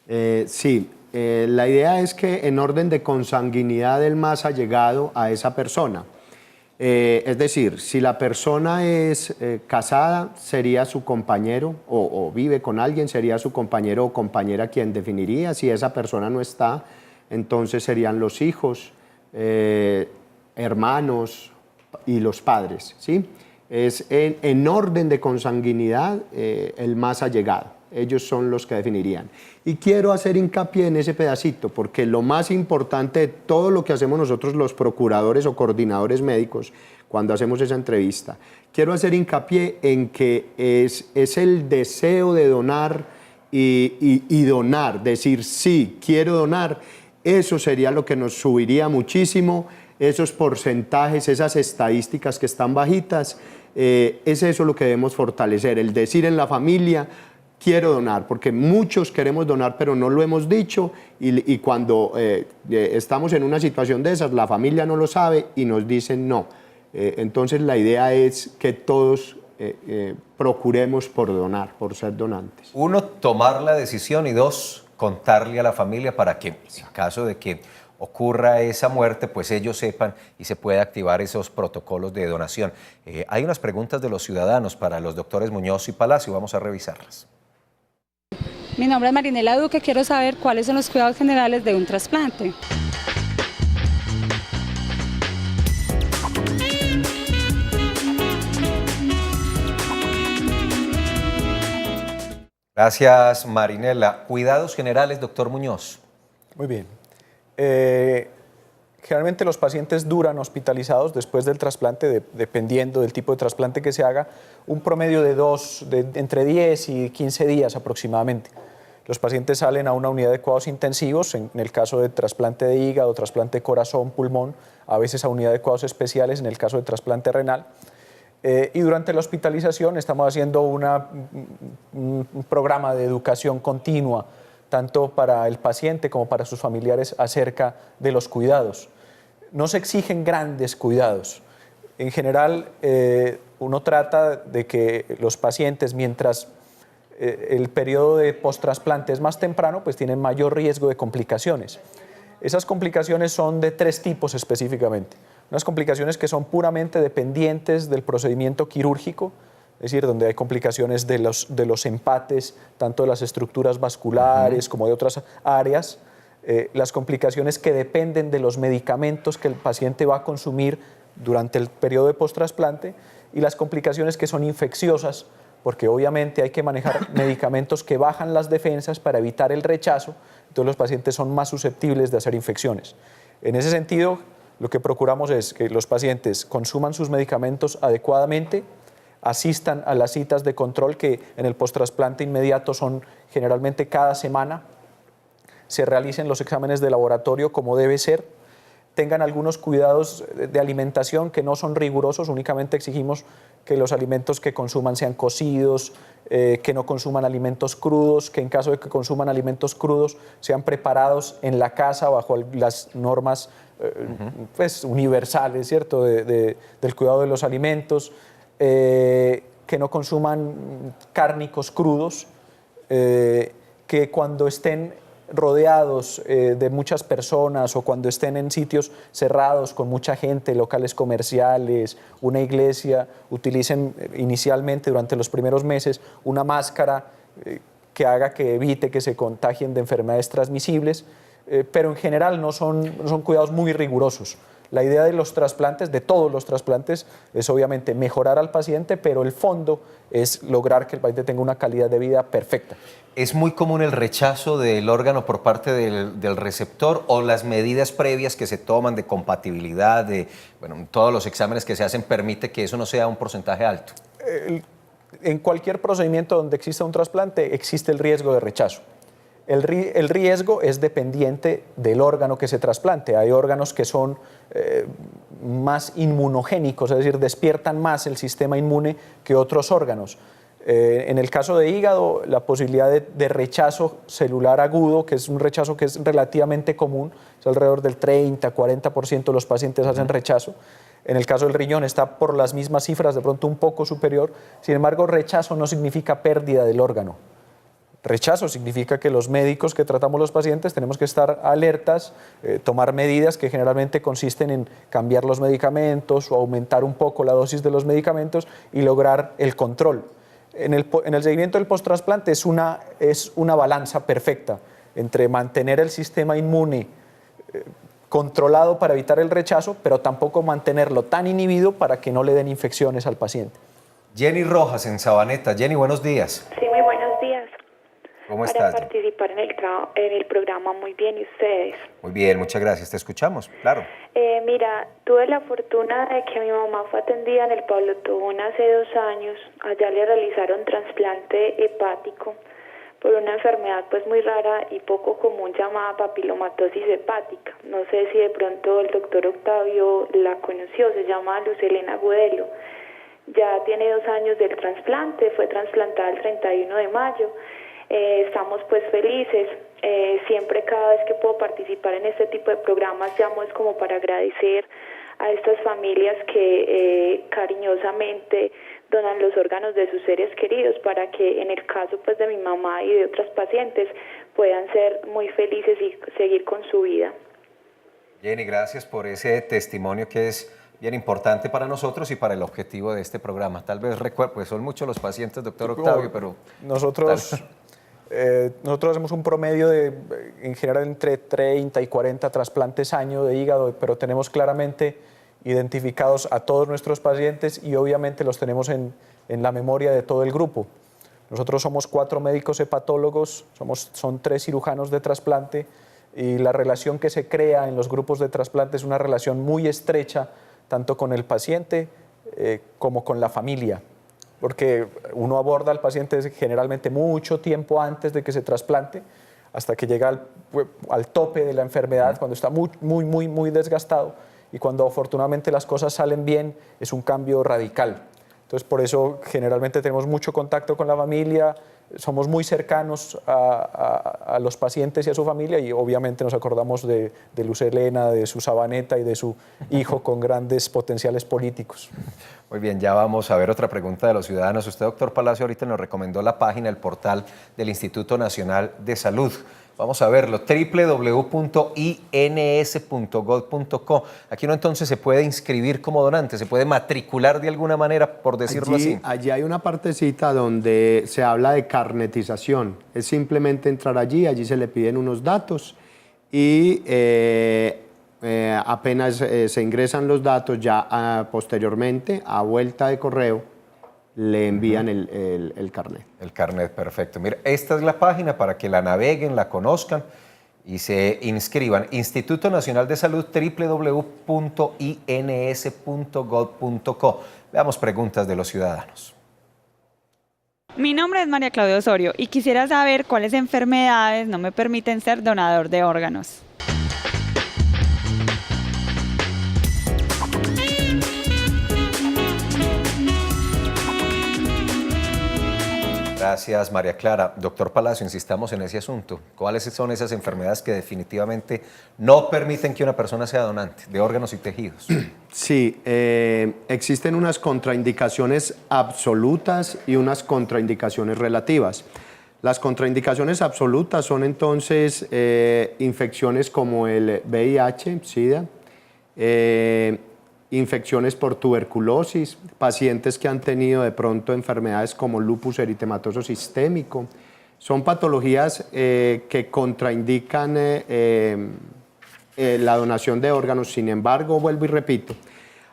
La idea es que en orden de consanguinidad del más allegado a esa persona. Es decir, si la persona es casada, sería su compañero o vive con alguien, sería su compañero o compañera quien definiría. Si esa persona no está, entonces serían los hijos, hermanos y los padres, ¿sí? Es en orden de consanguinidad el más allegado. Ellos son los que definirían. Y quiero hacer hincapié en ese pedacito, porque lo más importante de todo lo que hacemos nosotros los procuradores o coordinadores médicos, cuando hacemos esa entrevista, quiero hacer hincapié en que es el deseo de donar y donar, decir sí, quiero donar. Eso sería lo que nos subiría muchísimo, esos porcentajes, esas estadísticas que están bajitas, es eso lo que debemos fortalecer, el decir en la familia, quiero donar, porque muchos queremos donar, pero no lo hemos dicho, y cuando estamos en una situación de esas, la familia no lo sabe y nos dicen no. Entonces la idea es que todos procuremos por donar, por ser donantes. 1, tomar la decisión, y 2, contarle a la familia para que, en caso de que ocurra esa muerte, pues ellos sepan y se pueda activar esos protocolos de donación. Hay unas preguntas de los ciudadanos para los doctores Muñoz y Palacio, vamos a revisarlas. Mi nombre es Marinela Duque, quiero saber cuáles son los cuidados generales de un trasplante. Gracias, Marinela. Cuidados generales, doctor Muñoz. Muy bien. Generalmente los pacientes duran hospitalizados después del trasplante, dependiendo del tipo de trasplante que se haga, un promedio de entre 10 y 15 días aproximadamente. Los pacientes salen a una unidad de cuidados intensivos, en el caso de trasplante de hígado, trasplante de corazón, pulmón, a veces a unidad de cuidados especiales en el caso de trasplante renal. Y durante la hospitalización estamos haciendo un programa de educación continua, tanto para el paciente como para sus familiares, acerca de los cuidados. No se exigen grandes cuidados. En general, uno trata de que los pacientes, mientras el periodo de post-trasplante es más temprano, pues tienen mayor riesgo de complicaciones. Esas complicaciones son de 3 tipos específicamente. Unas complicaciones que son puramente dependientes del procedimiento quirúrgico, es decir, donde hay complicaciones de los empates, tanto de las estructuras vasculares como de otras áreas. Las complicaciones que dependen de los medicamentos que el paciente va a consumir durante el periodo de post-trasplante, y las complicaciones que son infecciosas, porque obviamente hay que manejar medicamentos que bajan las defensas para evitar el rechazo, entonces los pacientes son más susceptibles de hacer infecciones. En ese sentido, lo que procuramos es que los pacientes consuman sus medicamentos adecuadamente, asistan a las citas de control que en el post-trasplante inmediato son generalmente cada semana, se realicen los exámenes de laboratorio como debe ser, tengan algunos cuidados de alimentación que no son rigurosos, únicamente exigimos que los alimentos que consuman sean cocidos, que no consuman alimentos crudos, que en caso de que consuman alimentos crudos sean preparados en la casa bajo las normas pues, universales, ¿cierto? Del cuidado de los alimentos, que no consuman cárnicos crudos, que cuando estén rodeados de muchas personas o cuando estén en sitios cerrados con mucha gente, locales comerciales, una iglesia, utilicen inicialmente durante los primeros meses una máscara que haga que evite que se contagien de enfermedades transmisibles, pero en general no son cuidados muy rigurosos. La idea de los trasplantes, de todos los trasplantes, es obviamente mejorar al paciente, pero el fondo es lograr que el paciente tenga una calidad de vida perfecta. ¿Es muy común el rechazo del órgano por parte del receptor, o las medidas previas que se toman de compatibilidad, todos los exámenes que se hacen, permite que eso no sea un porcentaje alto? En cualquier procedimiento donde exista un trasplante existe el riesgo de rechazo. El riesgo es dependiente del órgano que se trasplante. Hay órganos que son más inmunogénicos, es decir, despiertan más el sistema inmune que otros órganos. En el caso de hígado, la posibilidad de rechazo celular agudo, que es un rechazo que es relativamente común, es alrededor del 30-40% de los pacientes hacen rechazo. En el caso del riñón está por las mismas cifras, de pronto un poco superior. Sin embargo, rechazo no significa pérdida del órgano. Rechazo significa que los médicos que tratamos los pacientes tenemos que estar alertas, tomar medidas que generalmente consisten en cambiar los medicamentos o aumentar un poco la dosis de los medicamentos y lograr el control. En el seguimiento del post-trasplante es una balanza perfecta entre mantener el sistema inmune controlado para evitar el rechazo, pero tampoco mantenerlo tan inhibido para que no le den infecciones al paciente. Jenny Rojas en Sabaneta. Jenny, buenos días. Sí, muy buenos días. ¿Cómo Para estás? participar en el programa, muy bien, ¿y ustedes? Muy bien, muchas gracias. Te escuchamos, claro. Mira, tuve la fortuna de que mi mamá fue atendida en el Pablo Tobón hace 2 años. Allá le realizaron trasplante hepático por una enfermedad pues muy rara y poco común llamada papilomatosis hepática. No sé si de pronto el doctor Octavio la conoció, se llama Luz Helena Gudelo. Ya tiene 2 años del trasplante, fue trasplantada el 31 de mayo. Estamos pues felices. Siempre cada vez que puedo participar en este tipo de programas llamo es como para agradecer a estas familias que cariñosamente donan los órganos de sus seres queridos para que en el caso pues de mi mamá y de otras pacientes puedan ser muy felices y seguir con su vida. Jenny, gracias por ese testimonio que es bien importante para nosotros y para el objetivo de este programa. Tal vez recuerdo, pues son muchos los pacientes, doctor Octavio, pero... Nosotros hacemos un promedio de, en general, entre 30 y 40 trasplantes año de hígado, pero tenemos claramente identificados a todos nuestros pacientes y obviamente los tenemos en la memoria de todo el grupo. Nosotros somos 4 médicos hepatólogos, son 3 cirujanos de trasplante y la relación que se crea en los grupos de trasplante es una relación muy estrecha, tanto con el paciente como con la familia, porque uno aborda al paciente generalmente mucho tiempo antes de que se trasplante, hasta que llega al tope de la enfermedad, cuando está muy desgastado, y cuando afortunadamente las cosas salen bien, es un cambio radical. Entonces, por eso generalmente tenemos mucho contacto con la familia, somos muy cercanos a los pacientes y a su familia, y obviamente nos acordamos de Luz Helena, de su Sabaneta y de su hijo con grandes potenciales políticos. Muy bien, ya vamos a ver otra pregunta de los ciudadanos. Usted, doctor Palacio, ahorita nos recomendó la página, el portal del Instituto Nacional de Salud. Vamos a verlo, www.ins.gov.co. Aquí uno entonces se puede inscribir como donante, se puede matricular de alguna manera, por decirlo así. Allí hay una partecita donde se habla de carnetización. Es simplemente entrar allí se le piden unos datos y apenas se ingresan los datos, ya posteriormente, a vuelta de correo, le envían el carnet. El carnet, perfecto. Mira, esta es la página para que la naveguen, la conozcan y se inscriban. Instituto Nacional de Salud, www.ins.gov.co. Veamos preguntas de los ciudadanos. Mi nombre es María Claudia Osorio y quisiera saber cuáles enfermedades no me permiten ser donador de órganos. Gracias, María Clara. Doctor Palacio, insistamos en ese asunto. ¿Cuáles son esas enfermedades que definitivamente no permiten que una persona sea donante de órganos y tejidos? Sí, existen unas contraindicaciones absolutas y unas contraindicaciones relativas. Las contraindicaciones absolutas son entonces infecciones como el VIH, SIDA, infecciones por tuberculosis, pacientes que han tenido de pronto enfermedades como lupus eritematoso sistémico. Son patologías que contraindican la donación de órganos. Sin embargo, vuelvo y repito,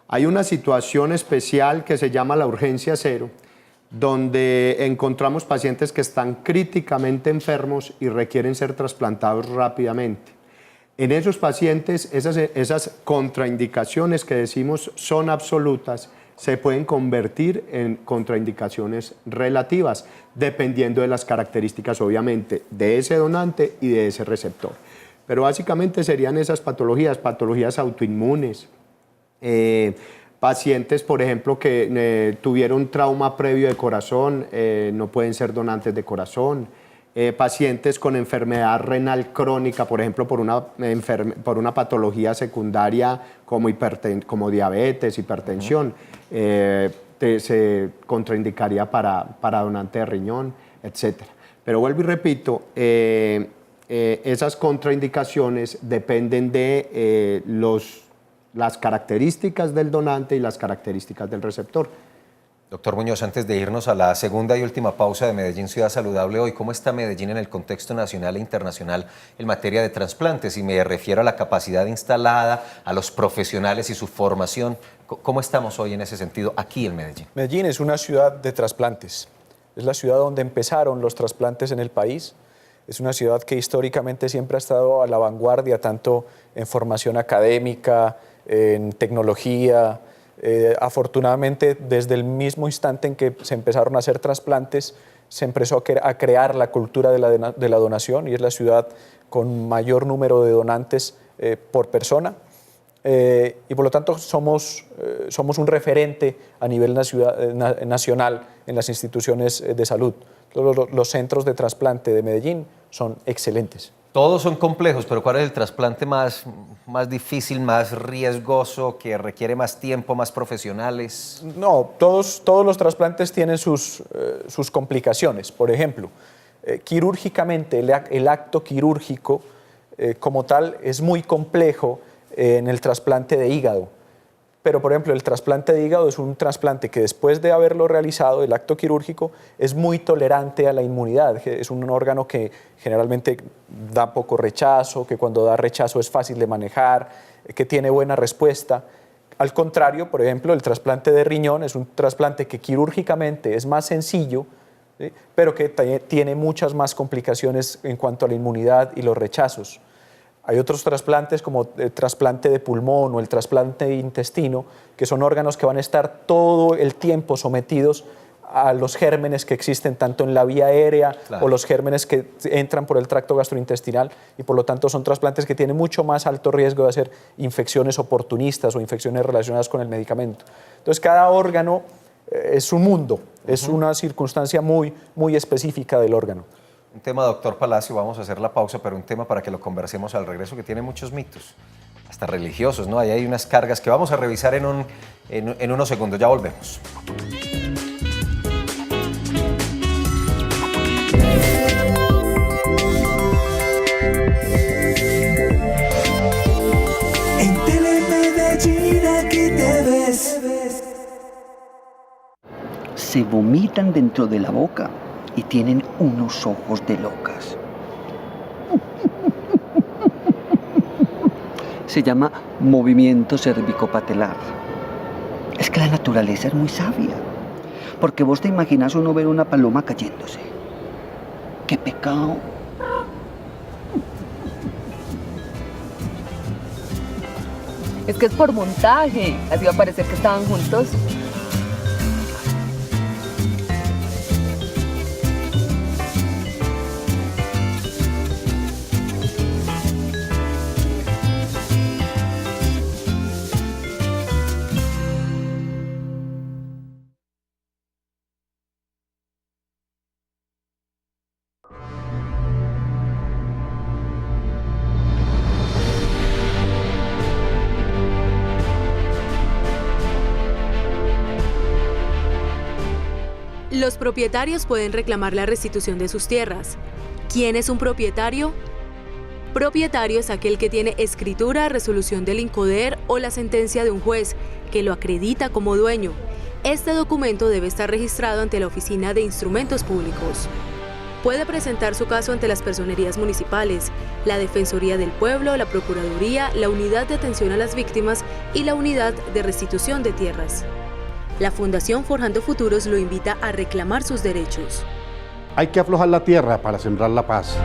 hay una situación especial que se llama la urgencia cero, donde encontramos pacientes que están críticamente enfermos y requieren ser trasplantados rápidamente. En esos pacientes, esas contraindicaciones que decimos son absolutas, se pueden convertir en contraindicaciones relativas, dependiendo de las características, obviamente, de ese donante y de ese receptor. Pero básicamente serían esas patologías autoinmunes, pacientes, por ejemplo, que tuvieron trauma previo de corazón, no pueden ser donantes de corazón. Pacientes con enfermedad renal crónica, por ejemplo, por una patología secundaria como diabetes, hipertensión, se contraindicaría para donante de riñón, etc. Pero vuelvo y repito, esas contraindicaciones dependen de las características del donante y las características del receptor. Doctor Muñoz, antes de irnos a la segunda y última pausa de Medellín Ciudad Saludable hoy, ¿cómo está Medellín en el contexto nacional e internacional en materia de trasplantes? Y me refiero a la capacidad instalada, a los profesionales y su formación. ¿Cómo estamos hoy en ese sentido aquí en Medellín? Medellín es una ciudad de trasplantes. Es la ciudad donde empezaron los trasplantes en el país. Es una ciudad que históricamente siempre ha estado a la vanguardia, tanto en formación académica, en tecnología. Afortunadamente, desde el mismo instante en que se empezaron a hacer trasplantes, se empezó a crear la cultura de la donación y es la ciudad con mayor número de donantes por persona. Y por lo tanto somos un referente a nivel nacional en las instituciones de salud. Los centros de trasplante de Medellín son excelentes. Todos son complejos, pero ¿cuál es el trasplante más difícil, más riesgoso, que requiere más tiempo, más profesionales? No, todos los trasplantes tienen sus complicaciones. Por ejemplo, quirúrgicamente, el acto quirúrgico como tal es muy complejo en el trasplante de hígado. Pero, por ejemplo, el trasplante de hígado es un trasplante que después de haberlo realizado, el acto quirúrgico, es muy tolerante a la inmunidad. Es un órgano que generalmente da poco rechazo, que cuando da rechazo es fácil de manejar, que tiene buena respuesta. Al contrario, por ejemplo, el trasplante de riñón es un trasplante que quirúrgicamente es más sencillo, ¿sí?, pero que tiene muchas más complicaciones en cuanto a la inmunidad y los rechazos. Hay otros trasplantes como el trasplante de pulmón o el trasplante de intestino, que son órganos que van a estar todo el tiempo sometidos a los gérmenes que existen tanto en la vía aérea, claro, o los gérmenes que entran por el tracto gastrointestinal, y por lo tanto son trasplantes que tienen mucho más alto riesgo de hacer infecciones oportunistas o infecciones relacionadas con el medicamento. Entonces cada órgano es un mundo, es una circunstancia muy específica del órgano. Un tema, doctor Palacio, vamos a hacer la pausa, pero un tema para que lo conversemos al regreso que tiene muchos mitos, hasta religiosos, ¿no? Ahí hay unas cargas que vamos a revisar en unos segundos. Ya volvemos. En Telemedellín aquí te ves. Se vomitan dentro de la boca y tienen unos ojos de locas. Se llama movimiento cervicopatelar. Es que la naturaleza es muy sabia, porque vos te imaginas uno ver una paloma cayéndose. ¡Qué pecado! Es que es por montaje, así va a parecer que estaban juntos. Los propietarios pueden reclamar la restitución de sus tierras. ¿Quién es un propietario? Propietario es aquel que tiene escritura, resolución del INCODER o la sentencia de un juez que lo acredita como dueño. Este documento debe estar registrado ante la Oficina de Instrumentos Públicos. Puede presentar su caso ante las personerías municipales, la Defensoría del Pueblo, la Procuraduría, la Unidad de Atención a las Víctimas y la Unidad de Restitución de Tierras. La Fundación Forjando Futuros lo invita a reclamar sus derechos. Hay que aflojar la tierra para sembrar la paz.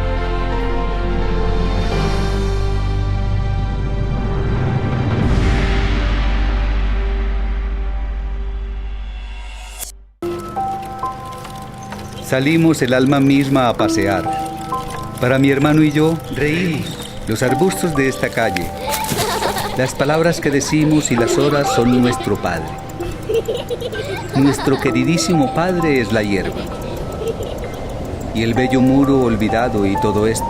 Salimos el alma misma a pasear. Para mi hermano y yo, reímos. Los arbustos de esta calle. Las palabras que decimos y las horas son nuestro padre. Nuestro queridísimo padre es la hierba. Y el bello muro olvidado y todo esto.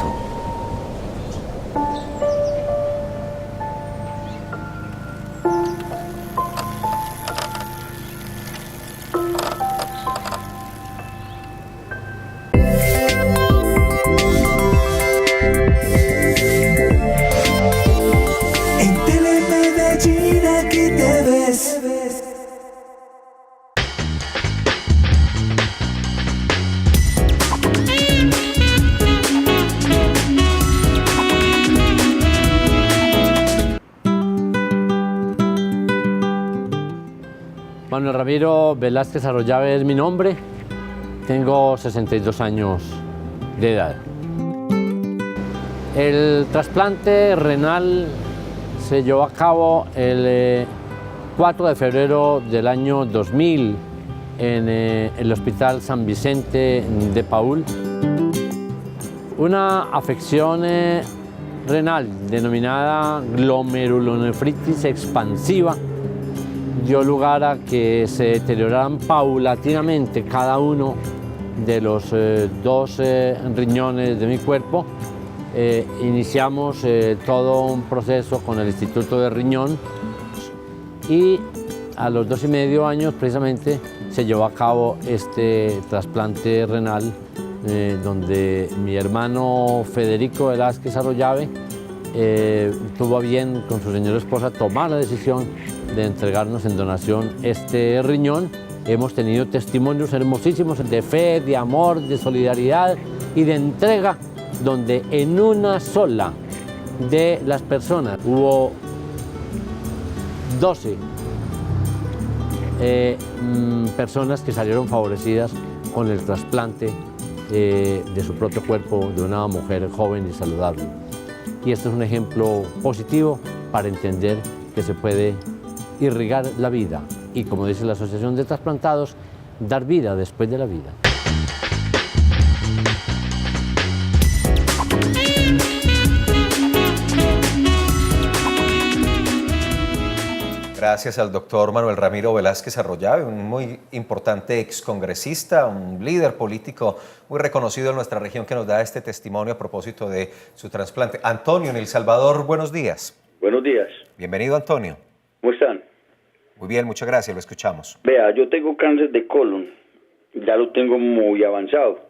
En Telemedellín aquí te ves. Manuel Ramiro Velázquez Arroyave es mi nombre. Tengo 62 años de edad. El trasplante renal se llevó a cabo el 4 de febrero del año 2000 en el Hospital San Vicente de Paúl. Una afección renal denominada glomerulonefritis expansiva dio lugar a que se deterioraran paulatinamente cada uno de los dos riñones de mi cuerpo. Iniciamos todo un proceso con el Instituto de Riñón y a los 2,5 años precisamente se llevó a cabo este trasplante renal donde mi hermano Federico Velázquez Arroyave tuvo a bien con su señora esposa tomar la decisión de entregarnos en donación este riñón. Hemos tenido testimonios hermosísimos de fe, de amor, de solidaridad y de entrega, donde en una sola de las personas hubo 12 personas que salieron favorecidas con el trasplante de su propio cuerpo de una mujer joven y saludable. Y esto es un ejemplo positivo para entender que se puede irrigar la vida y, como dice la Asociación de Trasplantados, dar vida después de la vida. Gracias al doctor Manuel Ramiro Velázquez Arroyave, un muy importante excongresista, un líder político muy reconocido en nuestra región que nos da este testimonio a propósito de su trasplante. Antonio, en El Salvador, buenos días. Buenos días. Bienvenido, Antonio. ¿Cómo están? Muy bien, muchas gracias, lo escuchamos. Vea, yo tengo cáncer de colon, ya lo tengo muy avanzado.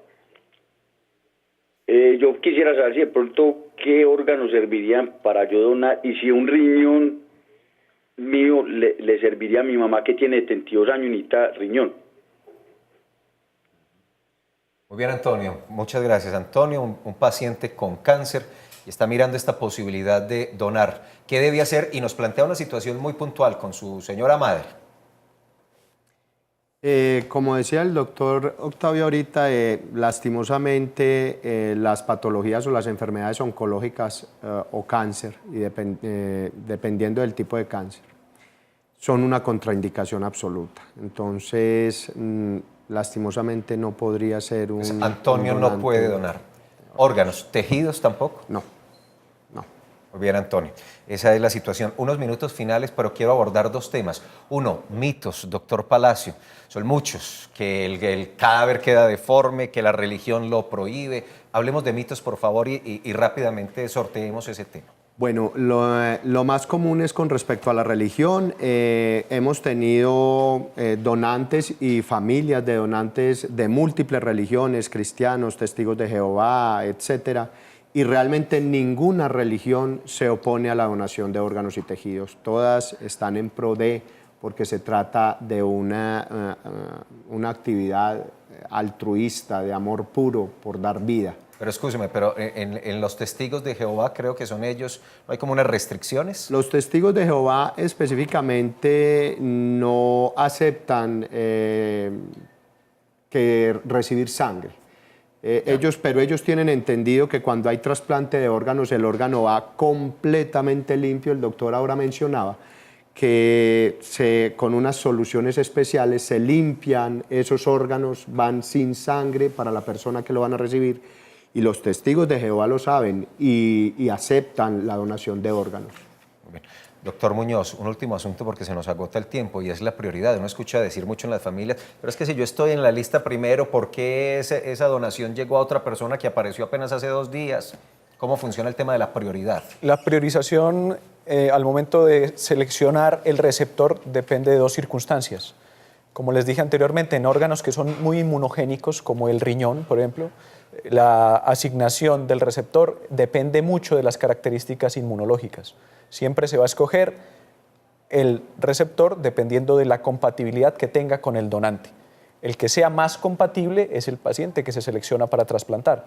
Yo quisiera saber si de pronto qué órganos servirían para yo donar y si un riñón mío le serviría a mi mamá que tiene 72 años y necesita riñón. Muy bien, Antonio, muchas gracias. Antonio, un paciente con cáncer y está mirando esta posibilidad de donar. ¿Qué debe hacer? Y nos plantea una situación muy puntual con su señora madre. Como decía el doctor Octavio ahorita, lastimosamente las patologías o las enfermedades oncológicas o cáncer, y dependiendo del tipo de cáncer, son una contraindicación absoluta. Entonces, lastimosamente no podría ser un... Pues Antonio no puede donar. ¿Órganos? ¿Tejidos tampoco? No. Muy bien, Antonio. Esa es la situación. Unos minutos finales, pero quiero abordar dos temas. Uno, mitos, doctor Palacio. Son muchos, que el cadáver queda deforme, que la religión lo prohíbe. Hablemos de mitos, por favor, y rápidamente sorteemos ese tema. Bueno, lo más común es con respecto a la religión. Hemos tenido donantes y familias de donantes de múltiples religiones, cristianos, testigos de Jehová, etcétera. Y realmente ninguna religión se opone a la donación de órganos y tejidos. Todas están en pro de, porque se trata de una actividad altruista, de amor puro, por dar vida. Pero escúcheme, pero en los testigos de Jehová, creo que son ellos, ¿no hay como unas restricciones? Los testigos de Jehová específicamente no aceptan que recibir sangre. Pero ellos tienen entendido que cuando hay trasplante de órganos, el órgano va completamente limpio. El doctor ahora mencionaba que con unas soluciones especiales se limpian esos órganos, van sin sangre para la persona que lo van a recibir, y los testigos de Jehová lo saben y aceptan la donación de órganos. Muy bien. Doctor Muñoz, un último asunto porque se nos agota el tiempo y es la prioridad. Uno escucha decir mucho en las familias, pero es que si yo estoy en la lista primero, ¿por qué esa donación llegó a otra persona que apareció apenas hace 2 días? ¿Cómo funciona el tema de la prioridad? La priorización al momento de seleccionar el receptor depende de 2 circunstancias. Como les dije anteriormente, en órganos que son muy inmunogénicos, como el riñón, por ejemplo, la asignación del receptor depende mucho de las características inmunológicas. Siempre se va a escoger el receptor dependiendo de la compatibilidad que tenga con el donante. El que sea más compatible es el paciente que se selecciona para trasplantar.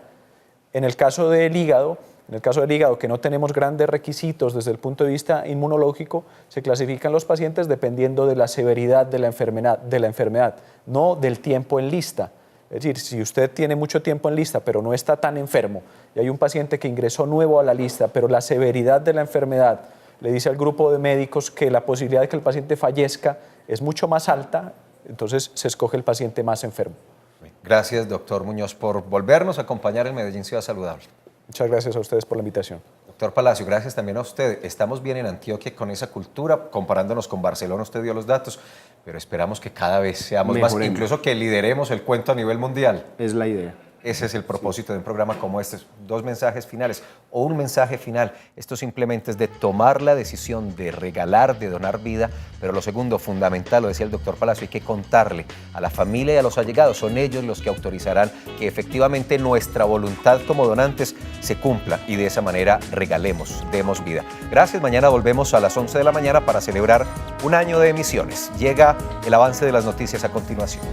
En el caso del hígado, En el caso del hígado, que no tenemos grandes requisitos desde el punto de vista inmunológico, se clasifican los pacientes dependiendo de la severidad de la enfermedad, no del tiempo en lista. Es decir, si usted tiene mucho tiempo en lista, pero no está tan enfermo, y hay un paciente que ingresó nuevo a la lista, pero la severidad de la enfermedad le dice al grupo de médicos que la posibilidad de que el paciente fallezca es mucho más alta, entonces se escoge el paciente más enfermo. Gracias, doctor Muñoz, por volvernos a acompañar en Medellín Ciudad Saludable. Muchas gracias a ustedes por la invitación. Doctor Palacio, gracias también a usted. Estamos bien en Antioquia con esa cultura, comparándonos con Barcelona, usted dio los datos, pero esperamos que cada vez seamos más, incluso que lideremos el cuento a nivel mundial. Es la idea. Ese es el propósito de un programa como este. 2 mensajes finales o un mensaje final. Esto simplemente es de tomar la decisión de regalar, de donar vida, pero lo segundo, fundamental, lo decía el doctor Palacio, hay que contarle a la familia y a los allegados. Son ellos los que autorizarán que efectivamente nuestra voluntad como donantes se cumpla y de esa manera regalemos, demos vida. Gracias, mañana volvemos a las 11 de la mañana para celebrar un año de emisiones. Llega el avance de las noticias a continuación.